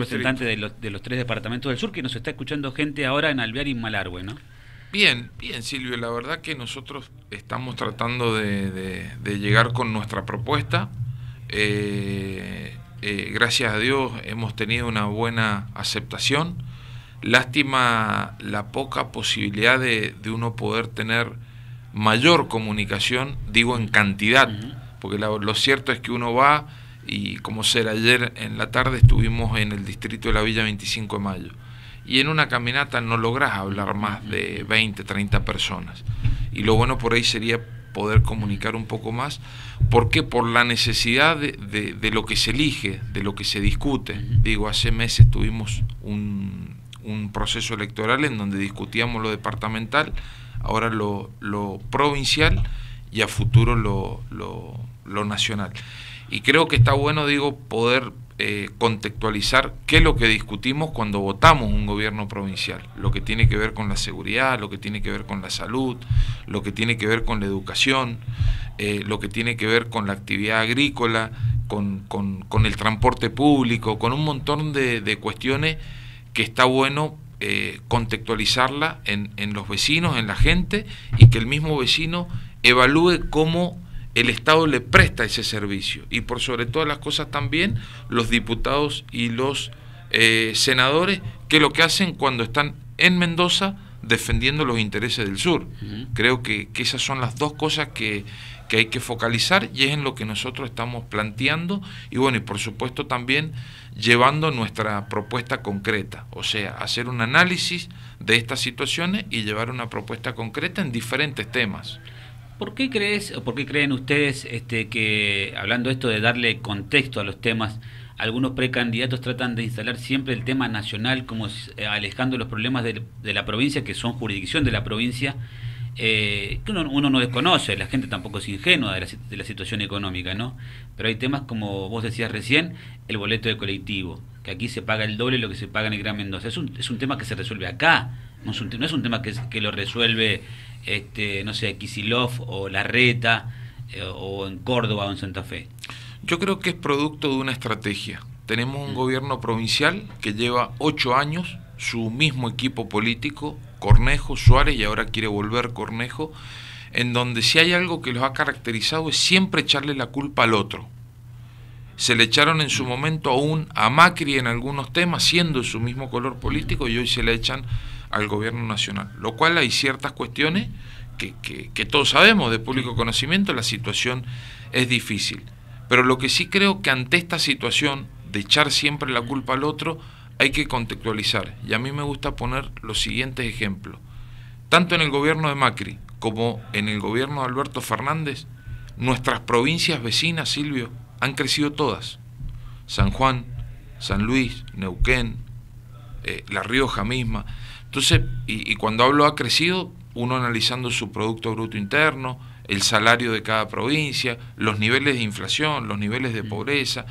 representante de los tres departamentos del sur, que nos está escuchando gente ahora en Alvear y Malargüe, ¿no? Bien, bien, Silvio, la verdad que nosotros estamos tratando de llegar con nuestra propuesta. Gracias a Dios hemos tenido una buena aceptación. Lástima la poca posibilidad de uno poder tener mayor comunicación, digo en cantidad, porque lo cierto es que uno va, y como será ayer en la tarde estuvimos en el distrito de la Villa 25 de Mayo, y en una caminata no lográs hablar más de 20, 30 personas, y lo bueno por ahí sería poder comunicar un poco más. ¿Por qué? Por la necesidad de lo que se elige, de lo que se discute. Digo, hace meses tuvimos un proceso electoral en donde discutíamos lo departamental, ahora lo provincial y a futuro lo nacional. Y creo que está bueno, digo, poder contextualizar qué es lo que discutimos cuando votamos un gobierno provincial, lo que tiene que ver con la seguridad, lo que tiene que ver con la salud, lo que tiene que ver con la educación, lo que tiene que ver con la actividad agrícola, con el transporte público, con un montón de cuestiones que está bueno contextualizarla en los vecinos, en la gente, y que el mismo vecino evalúe cómo el Estado le presta ese servicio, y por sobre todas las cosas también los diputados y los senadores, que lo que hacen cuando están en Mendoza defendiendo los intereses del sur. Creo que esas son las dos cosas que hay que focalizar, y es en lo que nosotros estamos planteando, y bueno, y por supuesto también llevando nuestra propuesta concreta, o sea, hacer un análisis de estas situaciones y llevar una propuesta concreta en diferentes temas. ¿Por qué crees, o por qué creen ustedes que, hablando esto de darle contexto a los temas, algunos precandidatos tratan de instalar siempre el tema nacional, como alejando los problemas de la provincia, que son jurisdicción de la provincia, que uno no desconoce, la gente tampoco es ingenua de la situación económica, ¿no? Pero hay temas, como vos decías recién, el boleto de colectivo, que aquí se paga el doble de lo que se paga en el Gran Mendoza. Es un tema que se resuelve acá, no es un tema que lo resuelve no sé, Kicillof o Larreta, o en Córdoba o en Santa Fe. Yo creo que es producto de una estrategia. Tenemos un gobierno provincial que lleva 8 años, su mismo equipo político, Cornejo, Suárez, y ahora quiere volver Cornejo, en donde si hay algo que los ha caracterizado es siempre echarle la culpa al otro. Se le echaron en su momento aún a Macri en algunos temas, siendo su mismo color político, y hoy se le echan al gobierno nacional, lo cual hay ciertas cuestiones que todos sabemos de público conocimiento, la situación es difícil, pero lo que sí creo que ante esta situación de echar siempre la culpa al otro hay que contextualizar, y a mí me gusta poner los siguientes ejemplos. Tanto en el gobierno de Macri como en el gobierno de Alberto Fernández, nuestras provincias vecinas, Silvio, han crecido todas: San Juan, San Luis, Neuquén, La Rioja misma. Entonces, y cuando hablo ha crecido, uno analizando su Producto Bruto Interno, el salario de cada provincia, los niveles de inflación, los niveles de pobreza,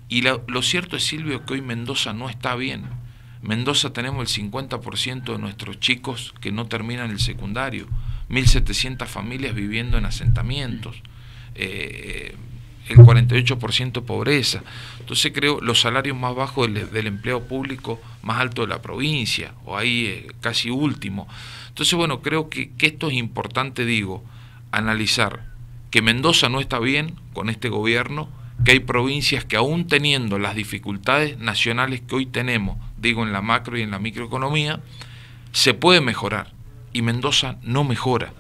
y lo cierto es, Silvio, que hoy Mendoza no está bien. Mendoza tenemos el 50% de nuestros chicos que no terminan el secundario, 1.700 familias viviendo en asentamientos, el 48% de pobreza. Entonces creo los salarios más bajos del empleo público más alto de la provincia, o ahí casi último. Entonces bueno, creo que esto es importante, digo, analizar que Mendoza no está bien con este gobierno, que hay provincias que aún teniendo las dificultades nacionales que hoy tenemos, digo en la macro y en la microeconomía, se puede mejorar, y Mendoza no mejora.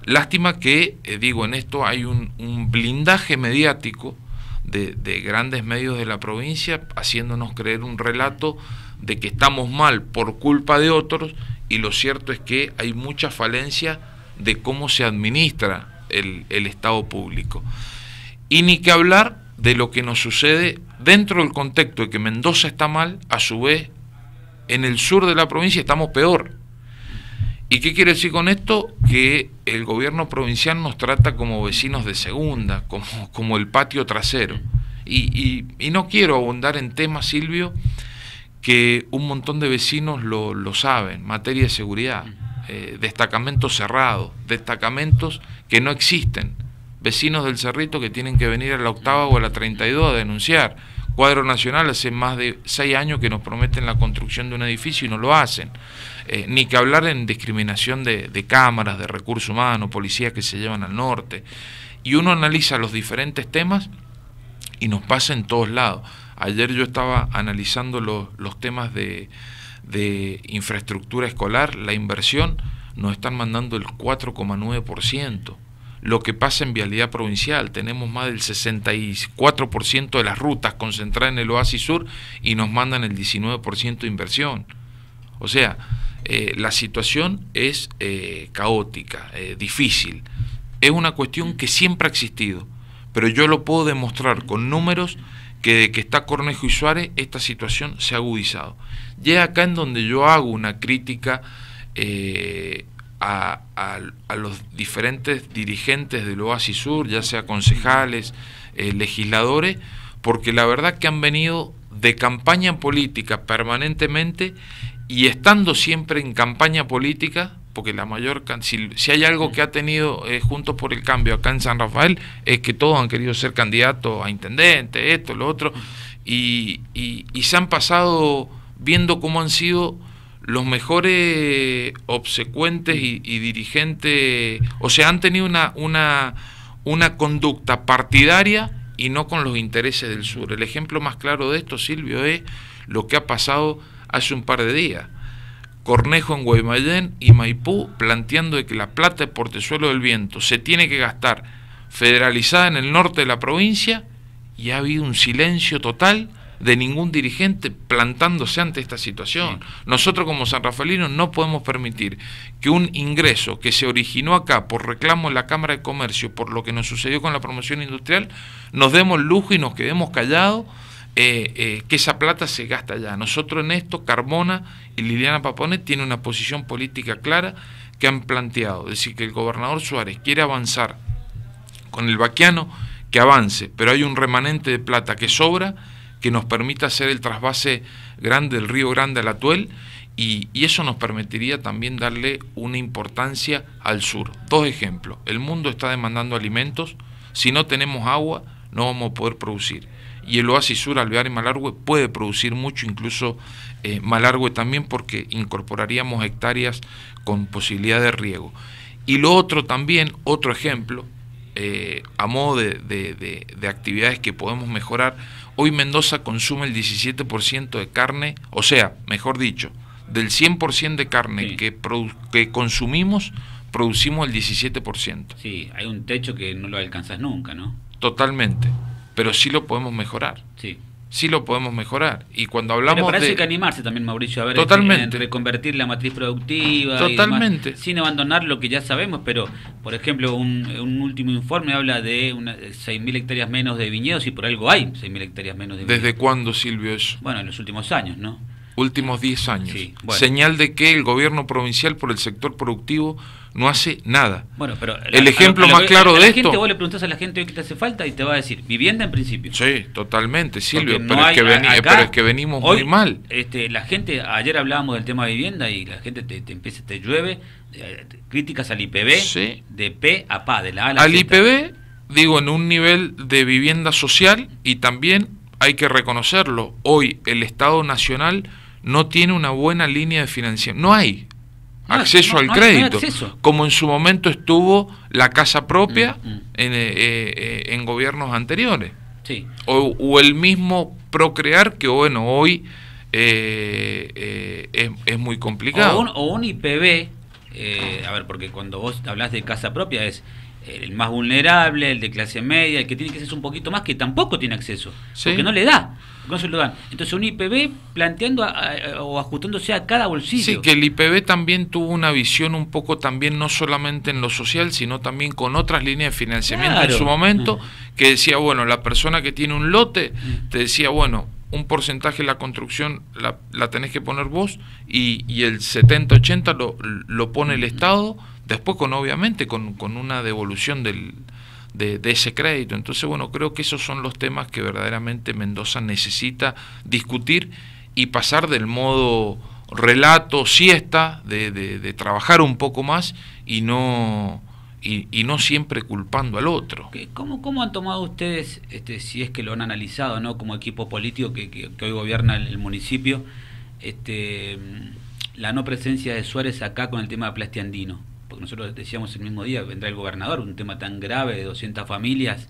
Lástima que, digo, en esto hay un blindaje mediático de grandes medios de la provincia, haciéndonos creer un relato de que estamos mal por culpa de otros, y lo cierto es que hay mucha falencia de cómo se administra el Estado público. Y ni que hablar de lo que nos sucede dentro del contexto de que Mendoza está mal, a su vez en el sur de la provincia estamos peor. ¿Y qué quiere decir con esto? Que el gobierno provincial nos trata como vecinos de segunda, como el patio trasero. Y no quiero abundar en temas, Silvio, que un montón de vecinos lo saben: materia de seguridad, destacamentos cerrados, destacamentos que no existen, vecinos del Cerrito que tienen que venir a la 8ª o a la 32 a denunciar, Cuadro Nacional hace más de 6 años que nos prometen la construcción de un edificio y no lo hacen. Ni que hablar en discriminación de cámaras, de recursos humanos, policías que se llevan al norte. Y uno analiza los diferentes temas y nos pasa en todos lados. Ayer yo estaba analizando los temas de infraestructura escolar, la inversión, nos están mandando el 4,9%. Lo que pasa en vialidad provincial, tenemos más del 64% de las rutas concentradas en el Oasis Sur y nos mandan el 19% de inversión. O sea, la situación es caótica, difícil. Es una cuestión que siempre ha existido, pero yo lo puedo demostrar con números que de que está Cornejo y Suárez, esta situación se ha agudizado. Y es acá en donde yo hago una crítica a los diferentes dirigentes del Oasis Sur, ya sea concejales, legisladores, porque la verdad que han venido de campaña política permanentemente y estando siempre en campaña política, porque la mayor, si hay algo que ha tenido Juntos por el Cambio acá en San Rafael, es que todos han querido ser candidatos a intendente, esto, lo otro, y se han pasado viendo cómo han sido los mejores obsecuentes y dirigentes, o sea, han tenido una conducta partidaria y no con los intereses del sur. El ejemplo más claro de esto, Silvio, es lo que ha pasado hace un par de días. Cornejo en Guaymallén y Maipú planteando de que la plata de Portezuelo del Viento se tiene que gastar federalizada en el norte de la provincia, y ha habido un silencio total de ningún dirigente plantándose ante esta situación. Sí. Nosotros como sanrafaelinos no podemos permitir que un ingreso que se originó acá por reclamo en la Cámara de Comercio, por lo que nos sucedió con la promoción industrial, nos demos lujo y nos quedemos callados, que esa plata se gasta allá. Nosotros en esto, Carmona y Liliana Paponet tienen una posición política clara que han planteado, es decir, que el gobernador Suárez quiere avanzar con el Baquiano, que avance, pero hay un remanente de plata que sobra, que nos permita hacer el trasvase grande del Río Grande al Atuel, y eso nos permitiría también darle una importancia al sur. Dos ejemplos: el mundo está demandando alimentos, si no tenemos agua no vamos a poder producir, y el Oasis Sur, Alvear y Malargüe puede producir mucho, incluso Malargüe también, porque incorporaríamos hectáreas con posibilidad de riego. Y lo otro también, otro ejemplo, a modo de actividades que podemos mejorar. Hoy Mendoza consume el 17% de carne, o sea, mejor dicho, del 100% de carne sí. que consumimos, producimos el 17%. Sí, hay un techo que no lo alcanzas nunca, ¿no? Totalmente, pero sí lo podemos mejorar. Sí. Sí lo podemos mejorar. Y cuando hablamos pero para eso hay que animarse también, Mauricio, a ver, totalmente. En reconvertir la matriz productiva. Totalmente. Y demás, sin abandonar lo que ya sabemos, pero, por ejemplo, un último informe habla de 6.000 hectáreas menos de viñedos, y por algo hay 6.000 hectáreas menos de viñedos. ¿Desde cuándo, Silvio, eso? Bueno, en los últimos años, ¿no? Últimos 10 años. Sí, bueno. Señal de que el gobierno provincial por el sector productivo no hace nada. Bueno, pero el ejemplo más claro de esto... Vos le preguntás a la gente hoy qué te hace falta y te va a decir vivienda en principio. Sí, totalmente, Silvio, no pero, pero es que venimos hoy, muy mal. La gente, ayer hablábamos del tema de vivienda y la gente te llueve críticas al IPB, sí. De P a PA, de la A a la al Z. IPB, digo, en un nivel de vivienda social, y también hay que reconocerlo, hoy el Estado Nacional no tiene una buena línea de financiación, no hay acceso al crédito, como en su momento estuvo la casa propia en gobiernos anteriores, sí. o el mismo Procrear, que bueno, hoy es muy complicado. O un IPB, a ver, porque cuando vos hablas de casa propia es el más vulnerable, el de clase media, el que tiene que ser un poquito más, que tampoco tiene acceso, sí. Porque no le da, no se lo dan. Entonces un IPB planteando o ajustándose a cada bolsillo. Sí, que el IPB también tuvo una visión un poco también, no solamente en lo social, sino también con otras líneas de financiamiento, claro. En su momento, que decía, bueno, la persona que tiene un lote, te decía, bueno, un porcentaje de la construcción la tenés que poner vos, y el 70-80 lo pone el Estado, después obviamente con una devolución de ese crédito. Entonces, bueno, creo que esos son los temas que verdaderamente Mendoza necesita discutir y pasar del modo relato, siesta, de trabajar un poco más y no y no siempre culpando al otro. ¿Cómo han tomado ustedes, si es que lo han analizado, ¿no?, como equipo político que hoy gobierna el municipio, la no presencia de Suárez acá con el tema de Plasti Andino? Porque nosotros decíamos el mismo día, vendrá el gobernador, un tema tan grave de 200 familias,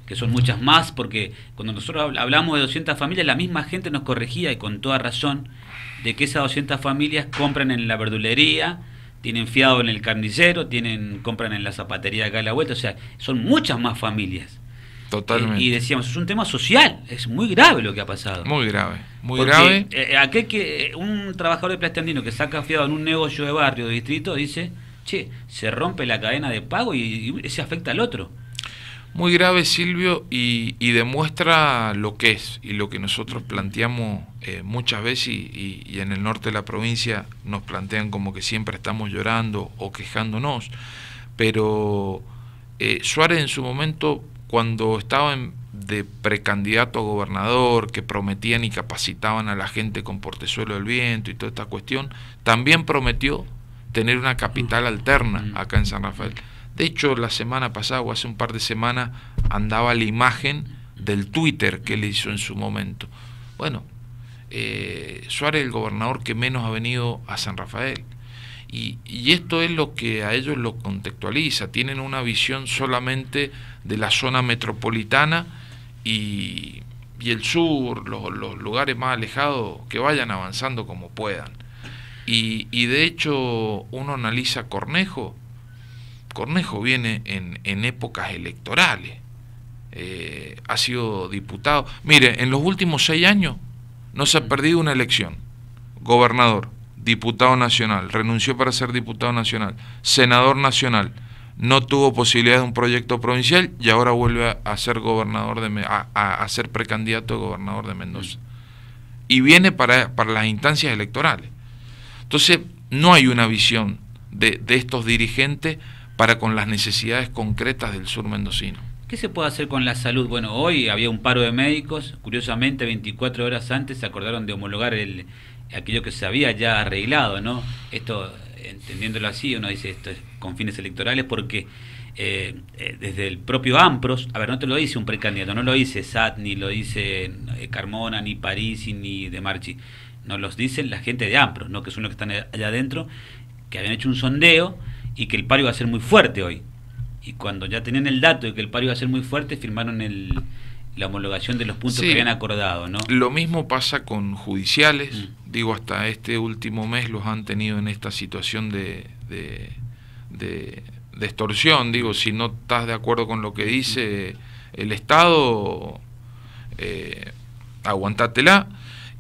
que son muchas más, porque cuando nosotros hablamos de 200 familias, la misma gente nos corregía, y con toda razón, de que esas 200 familias compran en la verdulería, tienen fiado en el carnicero, compran en la zapatería acá a la vuelta, o sea, son muchas más familias. Totalmente. Y decíamos, es un tema social, es muy grave lo que ha pasado. Muy grave, muy porque, grave. Un trabajador de Plasti Andino que saca fiado en un negocio de barrio, de distrito, dice, che, se rompe la cadena de pago y se afecta al otro. Muy grave, Silvio, y demuestra lo que es y lo que nosotros planteamos muchas veces y en el norte de la provincia nos plantean como que siempre estamos llorando o quejándonos, pero Suárez en su momento, cuando estaba de precandidato a gobernador, que prometían y capacitaban a la gente con Portezuelo del Viento y toda esta cuestión, también prometió tener una capital alterna acá en San Rafael. De hecho, la semana pasada o hace un par de semanas andaba la imagen del Twitter que él hizo en su momento. Bueno, Suárez es el gobernador que menos ha venido a San Rafael. Y esto es lo que a ellos lo contextualiza. Tienen una visión solamente de la zona metropolitana y el sur, los lugares más alejados, que vayan avanzando como puedan. Y de hecho, uno analiza Cornejo. Cornejo viene en épocas electorales, ha sido diputado. Mire, en los últimos 6 años no se ha perdido una elección. Gobernador, diputado nacional, renunció para ser diputado nacional, senador nacional, no tuvo posibilidad de un proyecto provincial y ahora vuelve a ser gobernador a ser precandidato a gobernador de Mendoza. Y viene para las instancias electorales. Entonces, no hay una visión de estos dirigentes para con las necesidades concretas del sur mendocino. ¿Qué se puede hacer con la salud? Bueno, hoy había un paro de médicos, curiosamente 24 horas antes se acordaron de homologar aquello que se había ya arreglado, ¿no? Esto, entendiéndolo así, uno dice esto es con fines electorales porque desde el propio AMPROS, a ver, no te lo dice un precandidato, no lo dice SAT, ni lo dice Carmona, ni Parisi, ni De Marchi, nos los dicen la gente de AMPROS, ¿no?, que son los que están allá adentro, que habían hecho un sondeo y que el paro iba a ser muy fuerte hoy. Y cuando ya tenían el dato de que el paro iba a ser muy fuerte, firmaron la homologación de los puntos que habían acordado, ¿no? Lo mismo pasa con judiciales. Digo, hasta este último mes los han tenido en esta situación de extorsión. Digo, si no estás de acuerdo con lo que dice el Estado, aguantátela.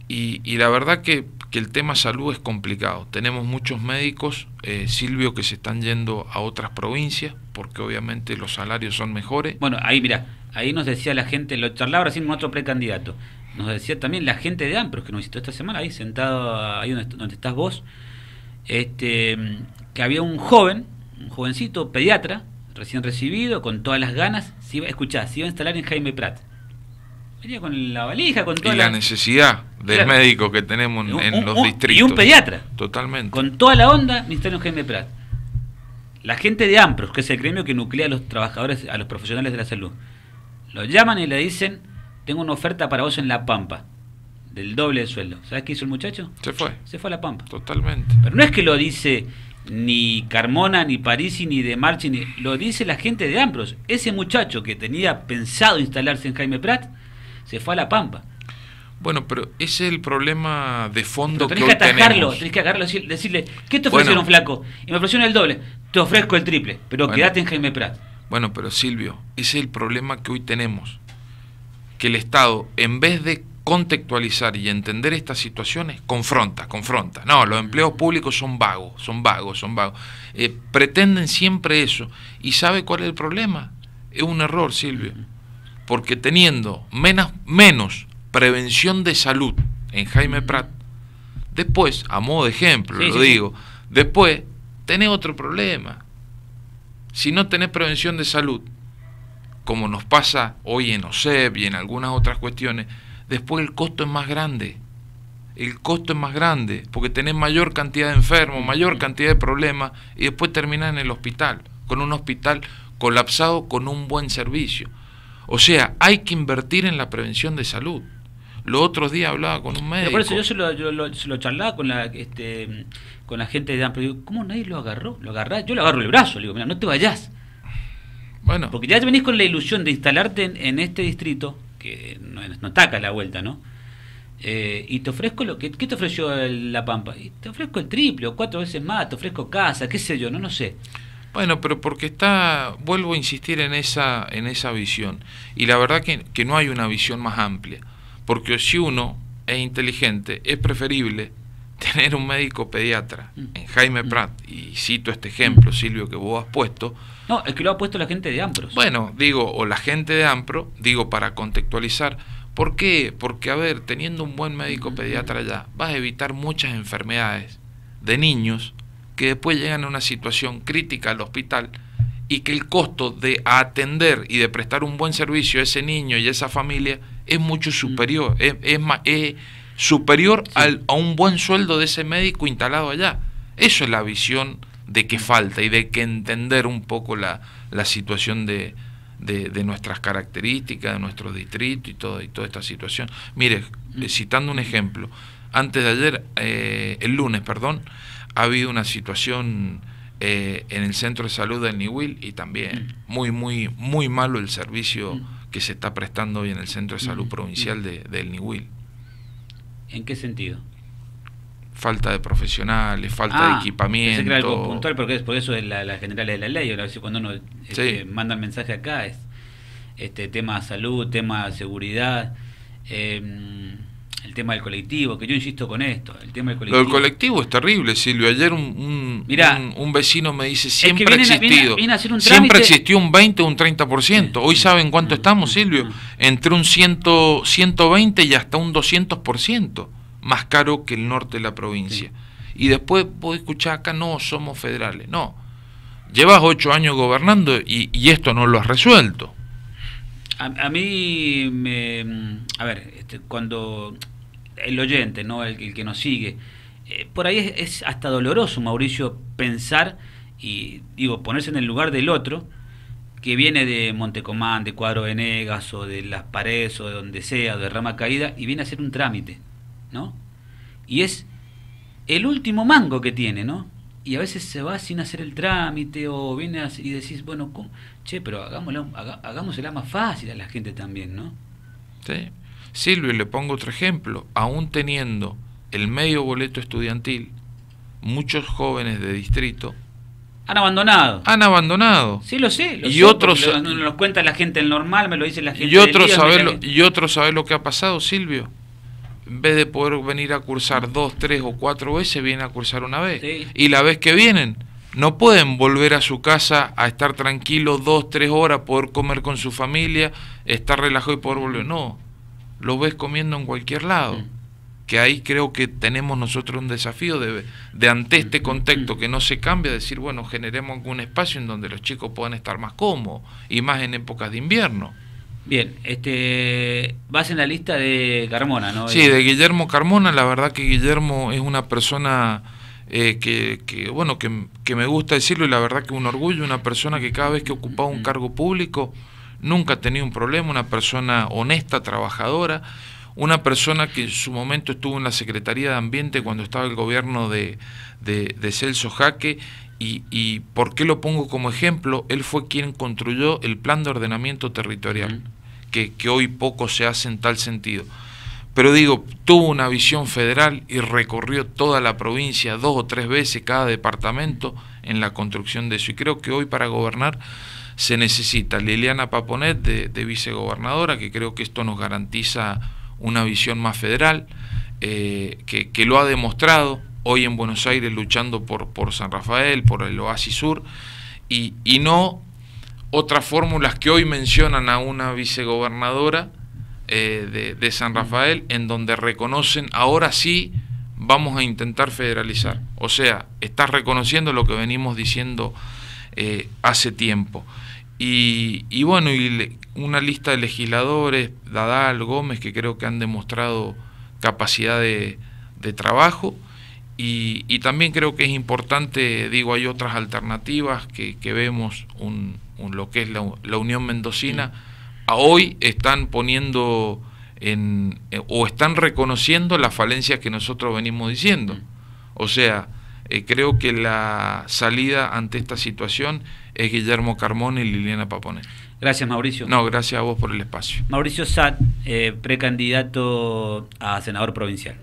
Y la verdad que el tema salud es complicado. Tenemos muchos médicos, Silvio, que se están yendo a otras provincias porque obviamente los salarios son mejores. Bueno, ahí mira, ahí nos decía la gente, lo charlaba recién con otro precandidato, nos decía también la gente de AMPROS que nos visitó esta semana, ahí sentado, ahí donde estás vos, que había un jovencito pediatra, recién recibido, con todas las ganas, se iba a instalar en Jaime Prat. Venía con la valija, con toda la necesidad del médico que tenemos en los distritos. Y un pediatra. Totalmente. Con toda la onda, me instaló en Jaime Prat. La gente de AMPROS, que es el gremio que nuclea a los trabajadores, a los profesionales de la salud, lo llaman y le dicen, tengo una oferta para vos en La Pampa, del doble de sueldo. ¿Sabes qué hizo el muchacho? Se fue a La Pampa. Totalmente. Pero no es que lo dice ni Carmona, ni Parisi, ni De Marchi, lo dice la gente de AMPROS. Ese muchacho que tenía pensado instalarse en Jaime Prat, se fue a La Pampa. Bueno, pero ese es el problema de fondo que hoy tenés que atajarlo, tenemos. Decirle, ¿qué te ofrecieron, flaco? Y me ofrecieron el doble, te ofrezco el triple, pero quédate en Jaime Prat. Bueno, pero Silvio, ese es el problema que hoy tenemos, que el Estado, en vez de contextualizar y entender estas situaciones, confronta. No, los empleos públicos son vagos. Pretenden siempre eso. ¿Y sabe cuál es el problema? Es un error, Silvio, porque teniendo menos prevención de salud en Jaime Prat, después, a modo de ejemplo, digo, después tenés otro problema. Si no tenés prevención de salud, como nos pasa hoy en OSEP y en algunas otras cuestiones, después el costo es más grande. Porque tenés mayor cantidad de enfermos, mayor cantidad de problemas y después terminás en el hospital con un hospital colapsado, con un buen servicio. O sea, hay que invertir en la prevención de salud. Los otros días hablaba con un médico. Pero por eso se lo charlaba con la gente de AMPRO. Digo, ¿cómo nadie lo agarró? Lo agarrá, yo le agarro el brazo, le digo, mira, no te vayas. Bueno. Porque ya te venís con la ilusión de instalarte en este distrito, que no está acá a la vuelta, ¿no? Y te ofrezco ¿qué te ofreció La Pampa? Y te ofrezco el triple o 4 veces más, te ofrezco casa, qué sé yo, no sé. Bueno, pero porque vuelvo a insistir en esa visión. Y la verdad que no hay una visión más amplia. Porque si uno es inteligente, es preferible tener un médico pediatra en Jaime Prat, y cito este ejemplo, Silvio, que vos has puesto. No, es que lo ha puesto la gente de AMPRO. Bueno, o la gente de AMPRO, para contextualizar. ¿Por qué? Porque, a ver, teniendo un buen médico pediatra allá, vas a evitar muchas enfermedades de niños que después llegan a una situación crítica al hospital, y que el costo de atender y de prestar un buen servicio a ese niño y a esa familia es mucho superior, es superior a un buen sueldo de ese médico instalado allá. Eso es la visión de que falta, y de que entender un poco la situación de nuestras características, de nuestro distrito y toda esta situación. Mire, citando un ejemplo, antes de ayer, el lunes, perdón, ha habido una situación en el centro de salud del Niwil, y también muy malo el servicio que se está prestando hoy en el centro de salud provincial del Niwil. ¿En qué sentido? Falta de profesionales, falta de equipamiento. Pensé que era algo puntual, porque por eso es la general de la ley. A veces cuando uno manda el mensaje acá es tema de salud, tema de seguridad, el tema del colectivo, que yo insisto con esto, el tema del colectivo. Lo del colectivo es terrible, Silvio. Ayer un vecino me dice, siempre ha existido, siempre existió un 20 o un 30%. Hoy ¿saben cuánto estamos, Silvio? Entre un 120 y hasta un 200% más caro que el norte de la provincia. Y después vos escuchás acá, no, somos federales. No, llevas 8 años gobernando y esto no lo has resuelto. A mí, a ver, cuando el oyente, ¿no? el que nos sigue, por ahí es hasta doloroso, Mauricio, pensar y ponerse en el lugar del otro, que viene de Montecomán, de Cuadro Venegas, o de Las Paredes, o de donde sea, de Rama Caída, y viene a hacer un trámite, ¿no? Y es el último mango que tiene, ¿no? Y a veces se va sin hacer el trámite, o viene y decís, bueno, ¿cómo? Che, pero hagámosela más fácil a la gente también, ¿no? Sí. Silvio, le pongo otro ejemplo. Aún teniendo el medio boleto estudiantil, muchos jóvenes de distrito han abandonado. Sí, lo sé. Y otros nos cuenta la gente del normal, me lo dice la gente y otros saber lo que ha pasado, Silvio. En vez de poder venir a cursar 2, 3 o 4 veces, vienen a cursar una vez. Sí. Y la vez que vienen, no pueden volver a su casa a estar tranquilos 2, 3 horas, poder comer con su familia, estar relajado y poder volver. No, lo ves comiendo en cualquier lado. Que ahí creo que tenemos nosotros un desafío de ante este contexto que no se cambia, decir, bueno, generemos algún espacio en donde los chicos puedan estar más cómodos, y más en épocas de invierno. Bien, vas en la lista de Carmona, ¿no? Sí, de Guillermo Carmona. La verdad que Guillermo es una persona que me gusta decirlo, y la verdad que un orgullo, una persona que cada vez que ocupaba un cargo público nunca ha tenido un problema, una persona honesta, trabajadora, una persona que en su momento estuvo en la Secretaría de Ambiente cuando estaba el gobierno de Celso Jaque. Y ¿por qué lo pongo como ejemplo? Él fue quien construyó el plan de ordenamiento territorial, que hoy poco se hace en tal sentido. Pero digo, tuvo una visión federal y recorrió toda la provincia 2 o 3 veces cada departamento en la construcción de eso. Y creo que hoy para gobernar se necesita Liliana Paponet de vicegobernadora, que creo que esto nos garantiza una visión más federal, que lo ha demostrado hoy en Buenos Aires luchando por San Rafael, por el Oasis Sur, y no otras fórmulas que hoy mencionan a una vicegobernadora de San Rafael, en donde reconocen, ahora sí vamos a intentar federalizar. O sea, estás reconociendo lo que venimos diciendo hace tiempo. Y bueno, una lista de legisladores, Dadal, Gómez, que creo que han demostrado capacidad de trabajo. y también creo que es importante, digo, hay otras alternativas que vemos, lo que es la Unión Mendocina, a hoy están poniendo o están reconociendo las falencias que nosotros venimos diciendo. O sea, creo que la salida ante esta situación es Guillermo Carmona y Liliana Paponel. Gracias, Mauricio. No, gracias a vos por el espacio. Mauricio Satt, precandidato a senador provincial.